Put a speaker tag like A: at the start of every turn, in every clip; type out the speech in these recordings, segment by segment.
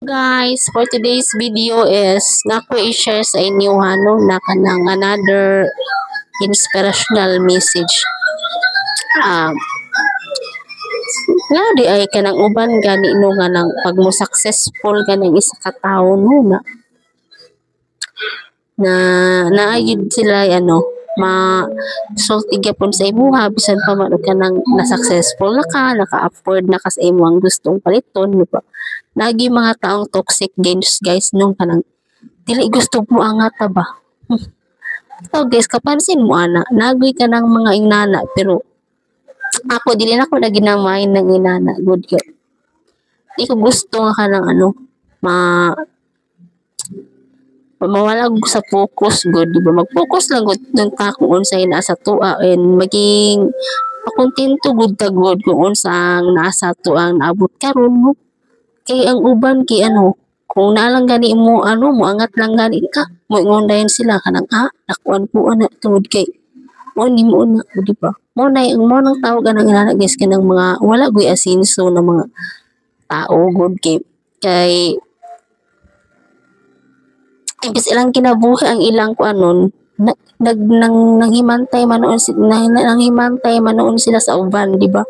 A: Guys, for today's video is nako i-share sa inyo na kanang another inspirational message. Nga di ay kanang uban gani no nga nang pag mo successful kanang isa ka tawo no na naayud sila sulti gyapon sa imuha bisan pa man kanang na successful naka-afford na ka sa imong gustong paliton di ba? Nagi mga taong toxic games guys nung kanang dili gusto mo angat ba. So guys, kapansin mo ana, nagi ka ng mga inana pero ako dili na ko na ginamain ng inana, good girl. Di ko gusto nga ka ng mawala ko sa focus good, di ba? Mag-focus lang good ng kung unsay nasa tuwa and maging makontento good ta good kung unsang nasa tuang naabot karon mo. Kay ang uban kay kung nalang gani mo mo angat lang gani ka mo ngondayon sila kanang nakuan po ana tungod kay mo ni mo na di ba mo nang tawag anang inana guys kanang mga wala goy asinso na mga tao good kay imbis ilang kinabuhi ang ilang kuanon nanghimantay manoon sila sa uban di ba.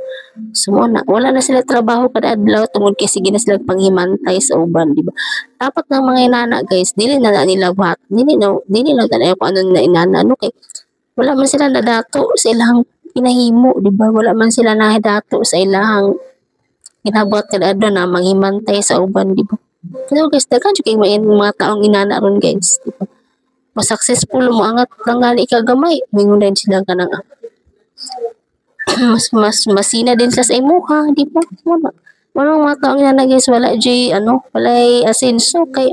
A: So wala na sila trabaho kada adlaw tungod kay sige na sila panghimantay sa uban di ba. Dapat ng mga inana guys dili na nila buhat dili na tanay ko ano na inana kay wala man sila nadato sa ilang pinahimo di ba. Wala man sila nadato sa ilang ginabuhat kada adlaw na manghimantay sa uban di ba. So guys daghan jud kay mga taong inana ron guys di ba. Mas successful mo angat lang gali kagamay mingon din sila kanang mas masina din sa imuha di ba wala mga taong na guys wala walay asenso kay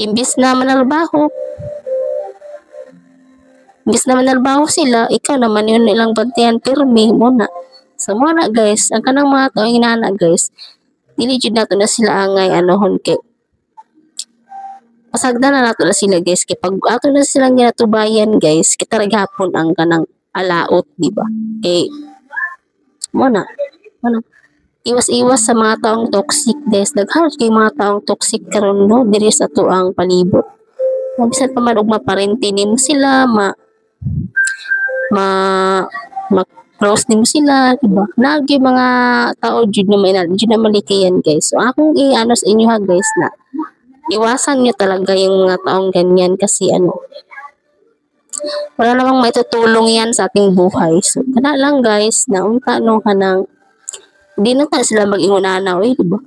A: imbis na manalbaho sila ikaw naman yun nilang bantayan pirmi muna so muna guys ang kanang mga taong inana guys dili jud nato na sila angay kay pasagdan na nato na sila guys kay pag ato na silang ginatubayan guys kita raghapon ang kanang alaot di ba eh muna iwas sa mga taong toxic guys daghan kay mga taong toxic karon diri sa tuang palibot bisan pa man og maparente nimo sila close nimo sila di ba nagi mga tao jud na malikayan guys so akong sa inyo ha guys na iwasan nyo talaga yung mga taong ganyan kasi wala namang may tutulong yan sa ating buhay. So, kana lang guys, naunta kanang hindi na sila mag-ingunanaw diba?